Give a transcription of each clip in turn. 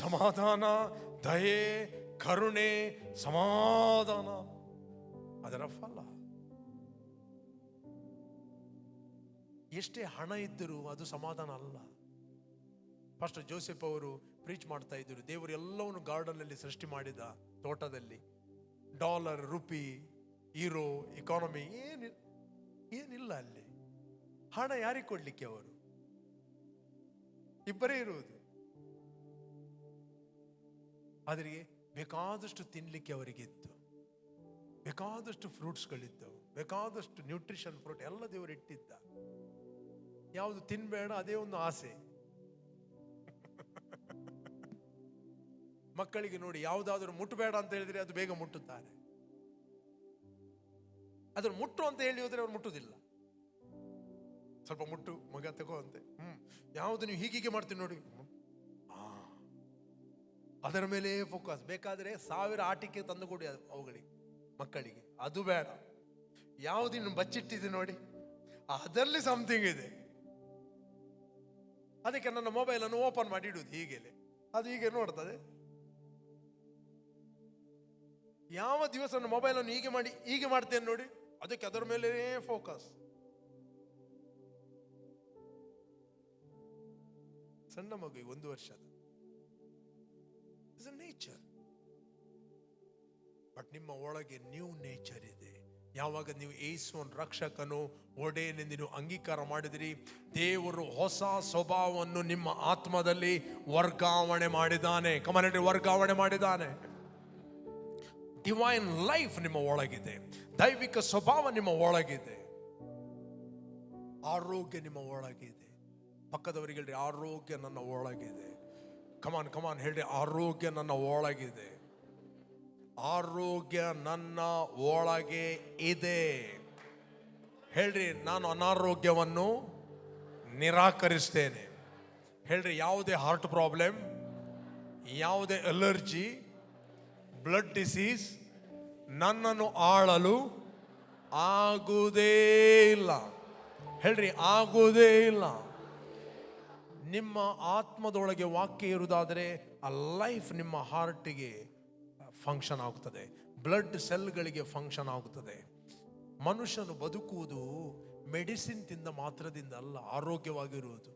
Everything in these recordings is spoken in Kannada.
ಸಮಾಧಾನ, ದಯೆ, ಕರುಣೆ, ಸಮಾಧಾನ ಅದರ ಫಲ. ಎಷ್ಟೇ ಹಣ ಇದ್ದರೂ ಅದು ಸಮಾಧಾನ ಅಲ್ಲ. ಫಾಸ್ಟರ್ ಜೋಸೆಫ್ ಅವರು ಪ್ರೀಚ್ ಮಾಡ್ತಾ ಇದ್ದರು, ದೇವರು ಎಲ್ಲವನ್ನು ಗಾರ್ಡನ್ ಅಲ್ಲಿ ಸೃಷ್ಟಿ ಮಾಡಿದ, ತೋಟದಲ್ಲಿ. ಡಾಲರ್, ರುಪಿ, ಯೂರೋ, ಇಕಾನಮಿ ಏನಿಲ್ಲ ಅಲ್ಲಿ. ಹಣ ಯಾರಿಗೆ ಕೊಡ್ಲಿಕ್ಕೆ? ಅವರು ಇಬ್ಬರೇ ಇರುವುದು. ಆದರೆ ಬೇಕಾದಷ್ಟು ತಿನ್ಲಿಕ್ಕೆ ಅವರಿಗಿತ್ತು, ಬೇಕಾದಷ್ಟು ಫ್ರೂಟ್ಸ್ಗಳಿದ್ದವು, ಬೇಕಾದಷ್ಟು ನ್ಯೂಟ್ರಿಷನ್ ಫ್ರೂಟ್ ಎಲ್ಲ ದೇವರು ಇಟ್ಟಿದ್ದ. ಯಾವುದು ತಿನ್ಬೇಡ ಅದೇ ಒಂದು ಆಸೆ. ಮಕ್ಕಳಿಗೆ ನೋಡಿ, ಯಾವುದಾದ್ರೂ ಮುಟ್ಟಬೇಡ ಅಂತ ಹೇಳಿದ್ರೆ ಅದು ಬೇಗ ಮುಟ್ಟುತ್ತಾರೆ. ಅದನ್ನು ಮುಟ್ಟು ಅಂತ ಹೇಳಿ ಹೋದ್ರೆ ಅವ್ರು ಮುಟ್ಟುವುದಿಲ್ಲ. ಸ್ವಲ್ಪ ಮುಟ್ಟು ಮಗ ತಗೋ ಅಂತೆ. ಯಾವುದು ನೀವು ಹೀಗೆ ಮಾಡ್ತೀವಿ ನೋಡಿ, ಅದರ ಮೇಲೆ ಫೋಕಸ್. ಬೇಕಾದ್ರೆ 1000 ಆಟಿಕೆ ತಂದು ಕೊಡಿ ಅವುಗಳಿಗೆ, ಮಕ್ಕಳಿಗೆ. ಅದು ಬೇಡ. ಯಾವುದು ಇನ್ನು ಬಚ್ಚಿಟ್ಟಿದೆ ನೋಡಿ, ಅದರಲ್ಲಿ ಸಮಥಿಂಗ್ ಇದೆ. ಅದಕ್ಕೆ ನನ್ನ ಮೊಬೈಲ್ ಅನ್ನು ಓಪನ್ ಮಾಡಿ ಇಡುವುದು ಹೀಗೆಲೆ, ಅದು ಹೀಗೆ ನೋಡ್ತದೆ. ಯಾವ ದಿವಸ ನನ್ನ ಮೊಬೈಲ್ ಅನ್ನು ಹೀಗೆ ಮಾಡ್ತೇನೆ ನೋಡಿ, ಅದಕ್ಕೆ ಅದರ ಮೇಲೆ ಫೋಕಸ್. ಸಣ್ಣ ಮಗು 1 ವರ್ಷದ, ಇಟ್ಸ್ ಅ ನೇಚರ್. ಬಟ್ ನಿಮ್ಮ ಒಳಗೆ ನ್ಯೂ ನೇಚರ್ ಇದೆ. ಯಾವಾಗ ನೀವು ಯೇಸುವನ್ನು ರಕ್ಷಕನು ಒಡೆಯನೆಂದು ನೀವು ಅಂಗೀಕಾರ ಮಾಡಿದಿರಿ, ದೇವರು ಹೊಸ ಸ್ವಭಾವವನ್ನು ನಿಮ್ಮ ಆತ್ಮದಲ್ಲಿ ವರ್ಗಾವಣೆ ಮಾಡಿದ್ದಾನೆ. ಕಮನಟಿ ವರ್ಗಾವಣೆ ಮಾಡಿದ್ದಾನೆ. ಡಿವೈನ್ ಲೈಫ್ ನಿಮ್ಮ ಒಳಗಿದೆ, ದೈವಿಕ ಸ್ವಭಾವ ನಿಮ್ಮ ಒಳಗಿದೆ, ಆರೋಗ್ಯ ನಿಮ್ಮ ಒಳಗಿದೆ. ಪಕ್ಕದವರಿಗೆ ಹೇಳ್ರಿ, ಆರೋಗ್ಯ ನನ್ನ ಒಳಗಿದೆ. ಕಮಾನ್ ಹೇಳ್ರಿ, ಆರೋಗ್ಯ ನನ್ನ ಒಳಗಿದೆ. ಆರೋಗ್ಯ ನನ್ನ ಒಳಗೆ ಇದೆ. ಹೇಳ್ರಿ, ನಾನು ಅನಾರೋಗ್ಯವನ್ನು ನಿರಾಕರಿಸ್ತೇನೆ. ಹೇಳ್ರಿ, ಯಾವುದೇ ಹಾರ್ಟ್ ಪ್ರಾಬ್ಲಮ್, ಯಾವುದೇ ಅಲರ್ಜಿ, ಬ್ಲಡ್ ಡಿಸೀಸ್ ನನ್ನನ್ನು ಆಳಲು ಆಗುವುದೇ ಇಲ್ಲ. ಹೇಳ್ರಿ, ಆಗುವುದೇ ಇಲ್ಲ. ನಿಮ್ಮ ಆತ್ಮದೊಳಗೆ ವಾಕ್ಯ ಇರುವುದಾದರೆ ಆ ಲೈಫ್ ನಿಮ್ಮ ಹಾರ್ಟಿಗೆ ಫಂಕ್ಷನ್ ಆಗುತ್ತದೆ, ಬ್ಲಡ್ ಸೆಲ್ಗಳಿಗೆ ಫಂಕ್ಷನ್ ಆಗುತ್ತದೆ. ಮನುಷ್ಯನು ಬದುಕುವುದು ಮೆಡಿಸಿನ್ ತಿಂದ ಮಾತ್ರದಿಂದ ಅಲ್ಲ, ಆರೋಗ್ಯವಾಗಿರುವುದು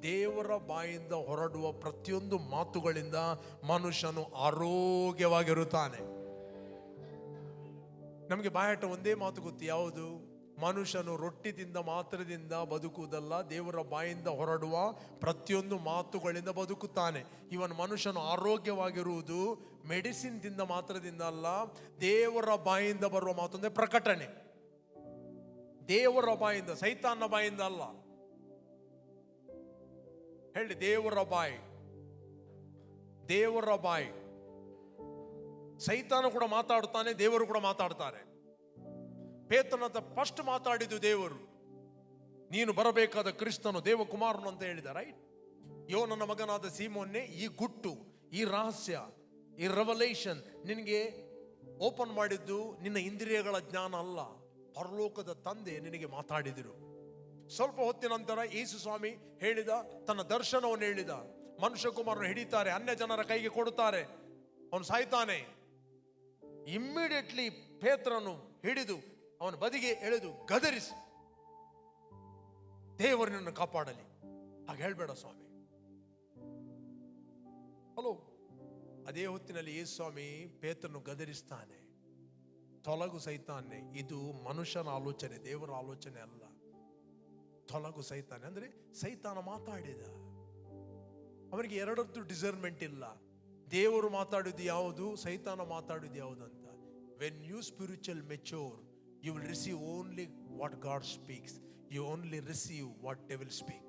ದೇವರ ಬಾಯಿಂದ ಹೊರಡುವ ಪ್ರತಿಯೊಂದು ಮಾತುಗಳಿಂದ ಮನುಷ್ಯನು ಆರೋಗ್ಯವಾಗಿರುತ್ತಾನೆ. ನಮಗೆ ಬಾಯಾಟ ಒಂದೇ ಮಾತು ಗೊತ್ತು, ಯಾವುದು? ಮನುಷ್ಯನು ರೊಟ್ಟಿ ತಿಂದ ಮಾತ್ರದಿಂದ ಬದುಕುವುದಲ್ಲ, ದೇವರ ಬಾಯಿಂದ ಹೊರಡುವ ಪ್ರತಿಯೊಂದು ಮಾತುಗಳಿಂದ ಬದುಕುತ್ತಾನೆ. ಇವನ್ ಮನುಷ್ಯನು ಆರೋಗ್ಯವಾಗಿರುವುದು ಮೆಡಿಸಿನ್ ತಿಂದ ಮಾತ್ರದಿಂದ ಅಲ್ಲ, ದೇವರ ಬಾಯಿಂದ ಬರುವ ಮಾತೊಂದೇ ಪ್ರಕಟಣೆ. ದೇವರ ಬಾಯಿಂದ, ಸೈತಾನ ಬಾಯಿಂದ ಅಲ್ಲ. ಹೇಳಿ, ದೇವರ ಬಾಯಿ, ದೇವರ ಬಾಯಿ. ಸೈತಾನ ಕೂಡ ಮಾತಾಡುತ್ತಾನೆ, ದೇವರು ಕೂಡ ಮಾತಾಡ್ತಾರೆ. ಪೇತ್ರನಂತ ಫಸ್ಟ್ ಮಾತಾಡಿದ್ದು ದೇವರು. ನೀನು ಬರಬೇಕಾದ ಕ್ರಿಸ್ತನು ದೇವಕುಮಾರನು ಅಂತ ಹೇಳಿದ, ರೈಟ್? ಯೋನನ ಮಗನಾದ ಸೀಮೋನ್ನೇ, ಈ ಗುಟ್ಟು, ಈ ರಹಸ್ಯ, ಈ ರೆವಲೇಷನ್ ನಿನಗೆ ಓಪನ್ ಮಾಡಿದ್ದು ನಿನ್ನ ಇಂದ್ರಿಯಗಳ ಜ್ಞಾನ ಅಲ್ಲ, ಪರಲೋಕದ ತಂದೆ ನಿನಗೆ ಮಾತಾಡಿದರು. ಸ್ವಲ್ಪ ಹೊತ್ತಿನ ನಂತರ ಯೇಸು ಸ್ವಾಮಿ ಹೇಳಿದ, ತನ್ನ ದರ್ಶನವನ್ನು ಹೇಳಿದ. ಮನುಷ್ಯ ಕುಮಾರನು ಹಿಡಿತಾರೆ, ಅನ್ಯ ಜನರ ಕೈಗೆ ಕೊಡುತ್ತಾರೆ, ಅವನು ಸಾಯ್ತಾನೆ. ಇಮ್ಮಿಡಿಯೇಟ್ಲಿ ಪೇತ್ರನು ಹಿಡಿದು ಅವನ ಬದಿಗೆ ಎಳೆದು ಗದರಿಸಿ, ದೇವರು ನಿನ್ನನ್ನು ಕಾಪಾಡಲಿ. ಹಾಗೆ ಹೇಳ್ಬೇಡ ಸ್ವಾಮಿ. ಹಲೋ. ಅದೇ ಹೊತ್ತಿನಲ್ಲಿ ಯೇಸು ಸ್ವಾಮಿ ಪೇತ್ರನು ಗದರಿಸ್ತಾನೆ, ತೊಲಗು ಸೈತಾನೆ. ಇದು ಮನುಷ್ಯನ ಆಲೋಚನೆ, ದೇವರ ಆಲೋಚನೆ ಅಲ್ಲ. ತೊಲಗು ಸೈತಾನೆ ಅಂದ್ರೆ ಸೈತಾನ ಮಾತಾಡಿದ. ಅವನಿಗೆ ಎರಡದ್ದು ಡಿಸರ್ಮೆಂಟ್ ಇಲ್ಲ. ದೇವರು ಮಾತಾಡಿದ್ದು ಯಾವುದು, ಸೈತಾನ ಮಾತಾಡಿದ್ದು ಯಾವುದು ಅಂತ. When you spiritual mature, you will receive only what God speaks. You only receive what devil speak.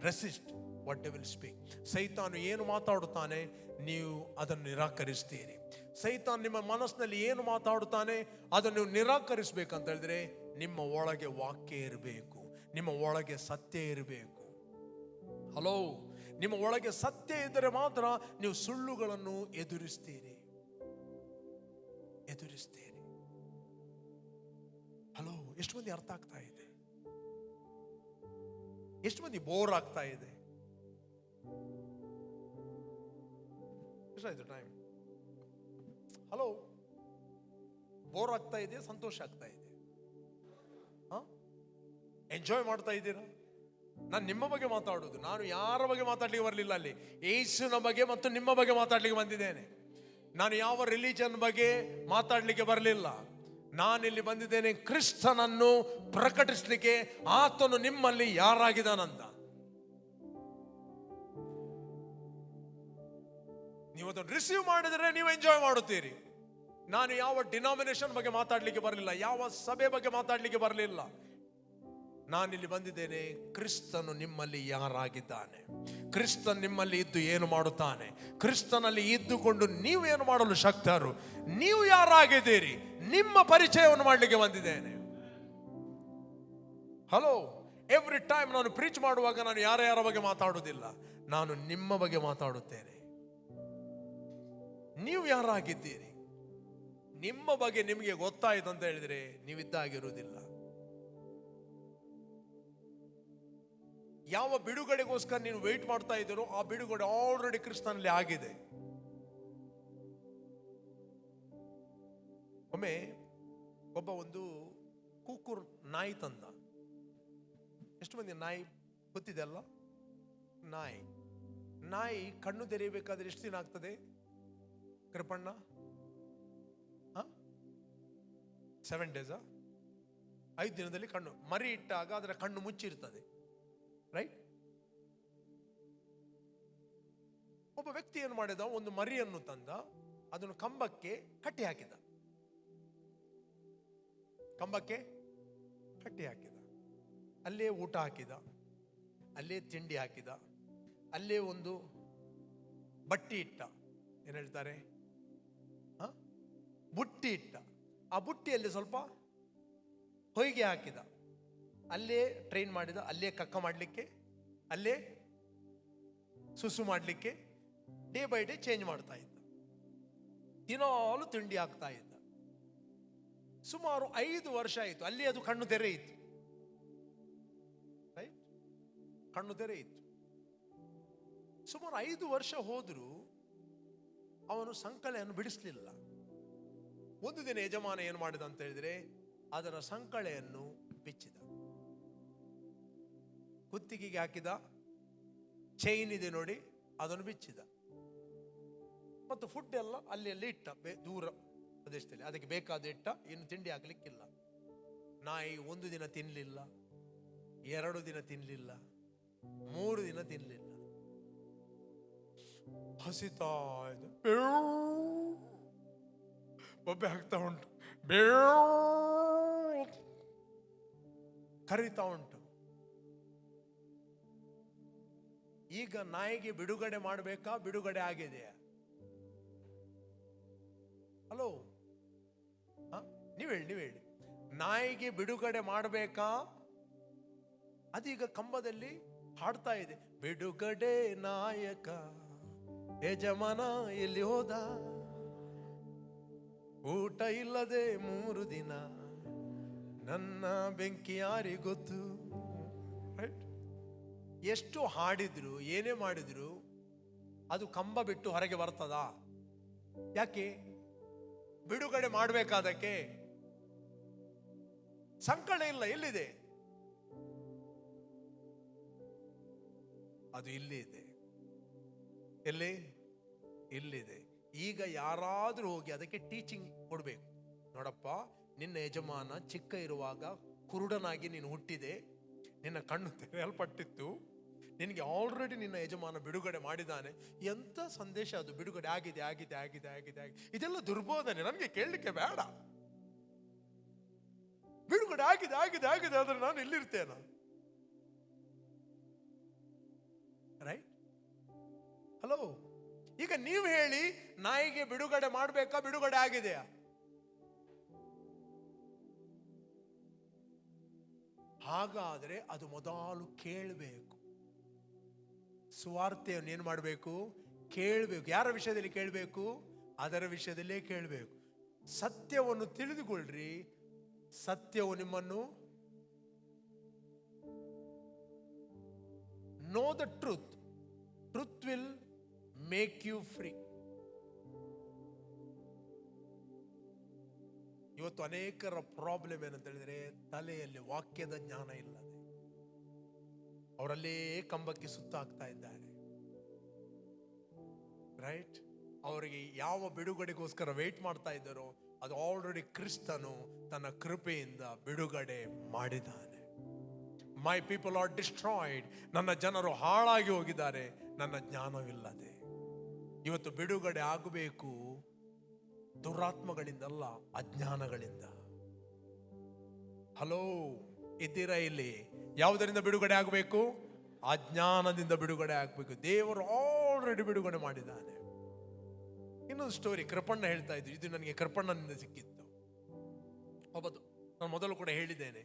Resist what devil speak. ಸೈತಾನು ಏನು ಮಾತಾಡುತ್ತಾನೆ ನೀವು ಅದನ್ನು ನಿರಾಕರಿಸ್ತೀರಿ. ಸೈತಾನ್ ನಿಮ್ಮ ಮನಸ್ಸಿನಲ್ಲಿ ಏನು ಮಾತಾಡುತ್ತಾನೆ ಅದನ್ನು ನೀವು ನಿರಾಕರಿಸಬೇಕಂತ ಹೇಳಿದ್ರೆ ನಿಮ್ಮ ಒಳಗೆ ವಾಕ್ಯ ಇರಬೇಕು, ನಿಮ್ಮ ಒಳಗೆ ಸತ್ಯ ಇರಬೇಕು. ಹಲೋ. ನಿಮ್ಮ ಒಳಗೆ ಸತ್ಯ ಇದ್ದರೆ ಮಾತ್ರ ನೀವು ಸುಳ್ಳುಗಳನ್ನು ಎದುರಿಸ್ತೀರಿ. ಹಲೋ. ಎಷ್ಟು ಮಂದಿ ಅರ್ಥ ಆಗ್ತಾ ಇದೆ? ಎಷ್ಟು ಮಂದಿ ಬೋರ್ ಆಗ್ತಾ ಇದೆ? ಎಷ್ಟಾಯ್ತು ಟೈಮ್? ಹಲೋ, ಬೋರ್ ಆಗ್ತಾ ಇದೆ, ಸಂತೋಷ ಆಗ್ತಾ ಇದೆ? ಎಂಜಾಯ್ ಮಾಡ್ತಾ ಇದ್ದೀರಾ? ನಾನು ನಿಮ್ಮ ಬಗ್ಗೆ ಮಾತಾಡುದು, ನಾನು ಯಾರ ಬಗ್ಗೆ ಮಾತಾಡ್ಲಿಕ್ಕೆ ಬರಲಿಲ್ಲ. ಅಲ್ಲಿ ಯೇಸುವಿನ ಬಗ್ಗೆ ಮತ್ತು ನಿಮ್ಮ ಬಗ್ಗೆ ಮಾತಾಡ್ಲಿಕ್ಕೆ ಬಂದಿದ್ದೇನೆ. ನಾನು ಯಾವ ರಿಲಿಜನ್ ಬಗ್ಗೆ ಮಾತಾಡ್ಲಿಕ್ಕೆ ಬರಲಿಲ್ಲ. ನಾನಿಲ್ಲಿ ಬಂದಿದ್ದೇನೆ ಕ್ರಿಸ್ತನನ್ನು ಪ್ರಕಟಿಸಲಿಕ್ಕೆ. ಆತನು ನಿಮ್ಮಲ್ಲಿ ಯಾರಾಗಿದ್ದಾನಂತ ನೀವು ಅದನ್ನು ರಿಸೀವ್ ಮಾಡಿದರೆ ನೀವು ಎಂಜಾಯ್ ಮಾಡುತ್ತೀರಿ. ನಾನು ಯಾವ ಡಿನಾಮಿನೇಷನ್ ಬಗ್ಗೆ ಮಾತಾಡ್ಲಿಕ್ಕೆ ಬರಲಿಲ್ಲ, ಯಾವ ಸಭೆ ಬಗ್ಗೆ ಮಾತಾಡ್ಲಿಕ್ಕೆ ಬರಲಿಲ್ಲ. ನಾನಿಲ್ಲಿ ಬಂದಿದ್ದೇನೆ ಕ್ರಿಸ್ತನು ನಿಮ್ಮಲ್ಲಿ ಯಾರಾಗಿದ್ದಾನೆ, ಕ್ರಿಸ್ತನ್ ನಿಮ್ಮಲ್ಲಿ ಇದ್ದು ಏನು ಮಾಡುತ್ತಾನೆ, ಕ್ರಿಸ್ತನಲ್ಲಿ ಇದ್ದುಕೊಂಡು ನೀವು ಏನು ಮಾಡಲು ಶಕ್ತರು, ನೀವು ಯಾರಾಗಿದ್ದೀರಿ, ನಿಮ್ಮ ಪರಿಚಯವನ್ನು ಮಾಡಲಿಕ್ಕೆ ಬಂದಿದ್ದೇನೆ. ಹಲೋ, ಎವ್ರಿ ಟೈಮ್ ನಾನು ಪ್ರೀಚ್ ಮಾಡುವಾಗ ನಾನು ಯಾರ ಬಗ್ಗೆ ಮಾತಾಡುವುದಿಲ್ಲ, ನಾನು ನಿಮ್ಮ ಬಗ್ಗೆ ಮಾತಾಡುತ್ತೇನೆ. ನೀವು ಯಾರಾಗಿದ್ದೀರಿ, ನಿಮ್ಮ ಬಗ್ಗೆ ನಿಮಗೆ ಗೊತ್ತಾಯ್ತು ಅಂತ ಹೇಳಿದ್ರೆ ನೀವಿದ್ದಾಗಿರುವುದಿಲ್ಲ. ಯಾವ ಬಿಡುಗಡೆಗೋಸ್ಕರ ನೀನು ವೆಯ್ಟ್ ಮಾಡ್ತಾ ಇದ್ದೀರೋ ಆ ಬಿಡುಗಡೆ ಆಲ್ರೆಡಿ ಕ್ರಿಸ್ತನಲ್ಲಿ ಆಗಿದೆ. ಒಮ್ಮೆ ಒಂದು ಕೂಕೂರ್ ನಾಯಿ ತಂದ. ಎಷ್ಟು ಮಂದಿ ನಾಯಿ ಗೊತ್ತಿದೆ ಅಲ್ಲ? ನಾಯಿ ಕಣ್ಣು ತೆರೆಯಬೇಕಾದ್ರೆ ಎಷ್ಟು ದಿನ ಆಗ್ತದೆ ಕೃಪಣ್ಣ? 7 days. 5 ದಿನದಲ್ಲಿ ಕಣ್ಣು ಮರಿ ಇಟ್ಟಾಗ ಅದರ ಕಣ್ಣು ಮುಚ್ಚಿರ್ತದೆ, ರೈಟ್? ಒಬ್ಬ ವ್ಯಕ್ತಿ ಏನು ಮಾಡಿದ, ಒಂದು ಮರಿಯನ್ನು ತಂದ, ಅದನ್ನು ಕಂಬಕ್ಕೆ ಕಟ್ಟಿ ಹಾಕಿದ. ಅಲ್ಲೇ ಊಟ ಹಾಕಿದ, ಅಲ್ಲೇ ತಿಂಡಿ ಹಾಕಿದ, ಅಲ್ಲೇ ಒಂದು ಬಟ್ಟಿ ಇಟ್ಟ, ಏನ್ ಹೇಳ್ತಾರೆ, ಬುಟ್ಟಿ ಇಟ್ಟ. ಆ ಬುಟ್ಟಿಯಲ್ಲಿ ಸ್ವಲ್ಪ ಹೊಯ್ಗೆ ಹಾಕಿದ, ಅಲ್ಲೇ ಟ್ರೈನ್ ಮಾಡಿದ, ಅಲ್ಲೇ ಕಕ್ಕ ಮಾಡಲಿಕ್ಕೆ, ಅಲ್ಲೇ ಸುಸು ಮಾಡಲಿಕ್ಕೆ ಡೇ ಬೈ ಡೇ ಚೇಂಜ್ ಮಾಡ್ತಾ ಇದ್ದ. ದಿನಾಲು ತಿಂಡಿ ಆಗ್ತಾ ಇದ್ದ. ಸುಮಾರು 5 ವರ್ಷ ಆಯಿತು. ಅಲ್ಲಿ ಅದು ಕಣ್ಣು ತೆರೆಯಿತು, ರೈಟ್? ಕಣ್ಣು ತೆರೆಯಿತು. ಸುಮಾರು 5 ವರ್ಷ ಹೋದರೂ ಅವನು ಸಂಕಳೆಯನ್ನು ಬಿಡಿಸಲಿಲ್ಲ. ಒಂದು ದಿನ ಯಜಮಾನ ಏನು ಮಾಡಿದ ಅಂತ ಹೇಳಿದ್ರೆ, ಅದರ ಸಂಕಳೆಯನ್ನು ಬಿಚ್ಚಿದ, ಕುತ್ತಿಗೆಗೆ ಹಾಕಿದ, ಚೈನ್ ಇದೆ ನೋಡಿ ಅದನ್ನು ಬಿಚ್ಚಿದ, ಮತ್ತು ಫುಡ್ ಎಲ್ಲ ಅಲ್ಲಿ ಇಟ್ಟ, ದೂರ ಪ್ರದೇಶದಲ್ಲಿ ಅದಕ್ಕೆ ಬೇಕಾದ ಇಟ್ಟ. ಇನ್ನು ತಿಂಡಿ ಹಾಕ್ಲಿಕ್ಕಿಲ್ಲ. ನಾಯಿ 1 ದಿನ ತಿನ್ನಲಿಲ್ಲ, 2 ದಿನ ತಿನ್ನಲಿಲ್ಲ, 3 ದಿನ ತಿನ್ನಲಿಲ್ಲ. ಹಸಿತಾ ಇದೆ, ಬೊಬ್ಬೆ ಹಾಕ್ತಾ ಉಂಟು, ಕರೀತಾ ಉಂಟು. ಈಗ ನಾಯಿಗೆ ಬಿಡುಗಡೆ ಮಾಡಬೇಕಾ? ಬಿಡುಗಡೆ ಆಗಿದೆಯಾ? ಹಲೋ, ನೀವ್ ಹೇಳಿ. ನಾಯಿಗೆ ಬಿಡುಗಡೆ ಮಾಡಬೇಕಾ? ಅದೀಗ ಕಂಬದಲ್ಲಿ ಹಾಡ್ತಾ ಇದೆ, ಬಿಡುಗಡೆ ನಾಯಕ ಯಜಮಾನ ಎಲ್ಲಿ ಹೋದ, ಊಟ ಇಲ್ಲದೆ 3 ದಿನ, ನನ್ನ ಬೆಂಕಿ ಯಾರಿಗೆ ಗೊತ್ತು. ರೈಟ್? ಎಷ್ಟು ಹಾಡಿದ್ರು ಏನೇ ಮಾಡಿದ್ರು ಅದು ಕಂಬ ಬಿಟ್ಟು ಹೊರಗೆ ಬರ್ತದಾ? ಯಾಕೆ? ಬಿಡುಗಡೆ ಮಾಡಬೇಕಾದಕ್ಕೆ. ಸಂಕಳ ಇಲ್ಲ, ಎಲ್ಲಿದೆ ಅದು? ಇಲ್ಲಿದೆ. ಎಲ್ಲಿ? ಇಲ್ಲಿದೆ. ಈಗ ಯಾರಾದ್ರೂ ಹೋಗಿ ಅದಕ್ಕೆ ಟೀಚಿಂಗ್ ಕೊಡ್ಬೇಕು. ನೋಡಪ್ಪ, ನಿನ್ನ ಯಜಮಾನ ಚಿಕ್ಕ ಇರುವಾಗ ಕುರುಡನಾಗಿ ನೀನು ಹುಟ್ಟಿದೆ, ನಿನ್ನ ಕಣ್ಣು ತೆರೆಯಲ್ಪಟ್ಟಿತ್ತು, ನಿನಗೆ ಆಲ್ರೆಡಿ ನಿನ್ನ ಯಜಮಾನ ಬಿಡುಗಡೆ ಮಾಡಿದ್ದಾನೆ. ಎಂತ ಸಂದೇಶ ಅದು? ಬಿಡುಗಡೆ ಆಗಿದೆ ಆಗಿದೆ ಆಗಿದೆ ಆಗಿದೆ ಆಗಿದೆ. ಇದೆಲ್ಲ ದುರ್ಬೋಧನೆ, ನನಗೆ ಕೇಳಲಿಕ್ಕೆ ಬೇಡ. ಬಿಡುಗಡೆ ಆಗಿದೆ ಆಗಿದೆ ಆಗಿದೆ ಆದ್ರೆ ನಾನು ಇಲ್ಲಿರ್ತೇನ? ರೈಟ್? ಹಲೋ, ಈಗ ನೀವು ಹೇಳಿ, ನಾಯಿಗೆ ಬಿಡುಗಡೆ ಮಾಡಬೇಕಾ? ಬಿಡುಗಡೆ ಆಗಿದೆಯಾ? ಹಾಗಾದ್ರೆ ಅದು ಮೊದಲು ಕೇಳಬೇಕು. ಸುವಾರ್ತೆಯನ್ನು ಏನು ಮಾಡಬೇಕು? ಕೇಳಬೇಕು. ಯಾರ ವಿಷಯದಲ್ಲಿ ಕೇಳಬೇಕು? ಅದರ ವಿಷಯದಲ್ಲೇ ಕೇಳಬೇಕು. ಸತ್ಯವನ್ನು ತಿಳಿದುಕೊಳ್ಳ್ರಿ, ಸತ್ಯವು ನಿಮ್ಮನ್ನು know the truth. Truth will make you free. ಇವತ್ತು ಅನೇಕರ ಪ್ರಾಬ್ಲಮ್ ಏನಂತ ಹೇಳಿದ್ರೆ, ತಲೆಯಲ್ಲಿ ವಾಕ್ಯದ ಜ್ಞಾನ ಇಲ್ಲದೆ ಅವರಲ್ಲೇ ಕಂಬಕ್ಕೆ ಸುತ್ತಾಗ್ತಾ ಇದ್ದಾರೆ. ರೈಟ್? ಅವರಿಗೆ ಯಾವ ಬಿಡುಗಡೆಗೋಸ್ಕರ ವೇಟ್ ಮಾಡ್ತಾ ಇದ್ದಾರೋ ಅದು ಆಲ್ರೆಡಿ ಕ್ರಿಸ್ತನು ತನ್ನ ಕೃಪೆಯಿಂದ ಬಿಡುಗಡೆ ಮಾಡಿದ್ದಾನೆ. ಮೈ ಪೀಪಲ್ ಆರ್ ಡಿಸ್ಟ್ರಾಯ್ಡ್. ನನ್ನ ಜನರು ಹಾಳಾಗಿ ಹೋಗಿದ್ದಾರೆ ನನ್ನ ಜ್ಞಾನವಿಲ್ಲದೆ. ಇವತ್ತು ಬಿಡುಗಡೆ ಆಗಬೇಕು, ದುರಾತ್ಮಗಳಿಂದಲ್ಲ, ಅಜ್ಞಾನಗಳಿಂದ. ಹಲೋ, ಇದ್ದೀರಾ ಇಲ್ಲಿ? ಯಾವುದರಿಂದ ಬಿಡುಗಡೆ ಆಗಬೇಕು? ಅಜ್ಞಾನದಿಂದ ಬಿಡುಗಡೆ ಆಗಬೇಕು. ದೇವರು ಆಲ್ರೆಡಿ ಬಿಡುಗಡೆ ಮಾಡಿದ್ದಾನೆ. ಇನ್ನೊಂದು ಸ್ಟೋರಿ ಕೃಪಣ್ಣ ಹೇಳ್ತಾ ಇದ್ರು, ಇದು ನನಗೆ ಕೃಪಣ್ಣನಿಂದ ಸಿಕ್ಕಿತ್ತು. ನಾನು ಮೊದಲು ಕೂಡ ಹೇಳಿದ್ದೇನೆ,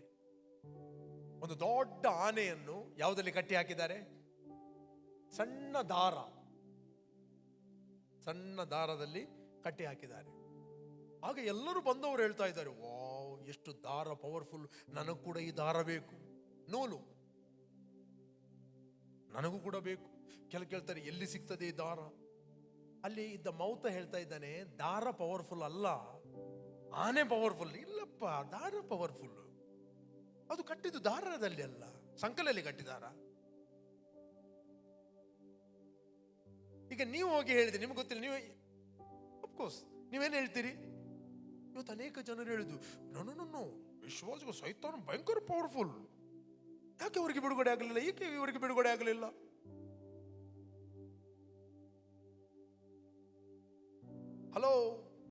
ಒಂದು ದೊಡ್ಡ ಆನೆಯನ್ನು ಯಾವುದರಲ್ಲಿ ಕಟ್ಟಿ ಹಾಕಿದ್ದಾರೆ? ಸಣ್ಣ ದಾರದಲ್ಲಿ ಕಟ್ಟಿ ಹಾಕಿದ್ದಾರೆ. ಆಗ ಎಲ್ಲರೂ ಬಂದವರು ಹೇಳ್ತಾ ಇದ್ದಾರೆ, ವಾವ್, ಎಷ್ಟು ದಾರ ಪವರ್ಫುಲ್, ನನಗೂ ಕೂಡ ಈ ದಾರ ಬೇಕು, ನೂಲು ನನಗೂ ಕೂಡ ಬೇಕು. ಕೇಳ್ತಾರೆ, ಎಲ್ಲಿ ಸಿಗ್ತದೆ ಈ ದಾರ? ಅಲ್ಲಿ ಇದ್ದ ಮೌತ ಹೇಳ್ತಾ ಇದ್ದಾನೆ, ದಾರ ಪವರ್ಫುಲ್ ಅಲ್ಲ, ಆನೆ ಪವರ್ಫುಲ್. ಇಲ್ಲಪ್ಪ, ದಾರ ಪವರ್ಫುಲ್. ಅದು ಕಟ್ಟಿದ್ದು ದಾರದಲ್ಲಿ ಅಲ್ಲ, ಸಂಕಲಲ್ಲಿ ಕಟ್ಟಿದಾರ. ಈಗ ನೀವು ಹೋಗಿ ಹೇಳಿದ್ರಿ, ನಿಮ್ಗೆ ಗೊತ್ತಿಲ್ಲ, ನೀವು ಅಫ್ಕೋರ್ಸ್ ನೀವೇನು ಹೇಳ್ತೀರಿ? ಇವತ್ತು ಅನೇಕ ಜನರು ಹೇಳಿದ್ರು, ನೋ ವಿಶ್ವಾಸಗಳು ಸೈತಾನ ಭಯಂಕರ ಪವರ್ಫುಲ್. ಯಾಕೆ ಅವರಿಗೆ ಬಿಡುಗಡೆ ಆಗಲಿಲ್ಲ? ಏಕೆ ಇವರಿಗೆ ಬಿಡುಗಡೆ ಆಗಲಿಲ್ಲ?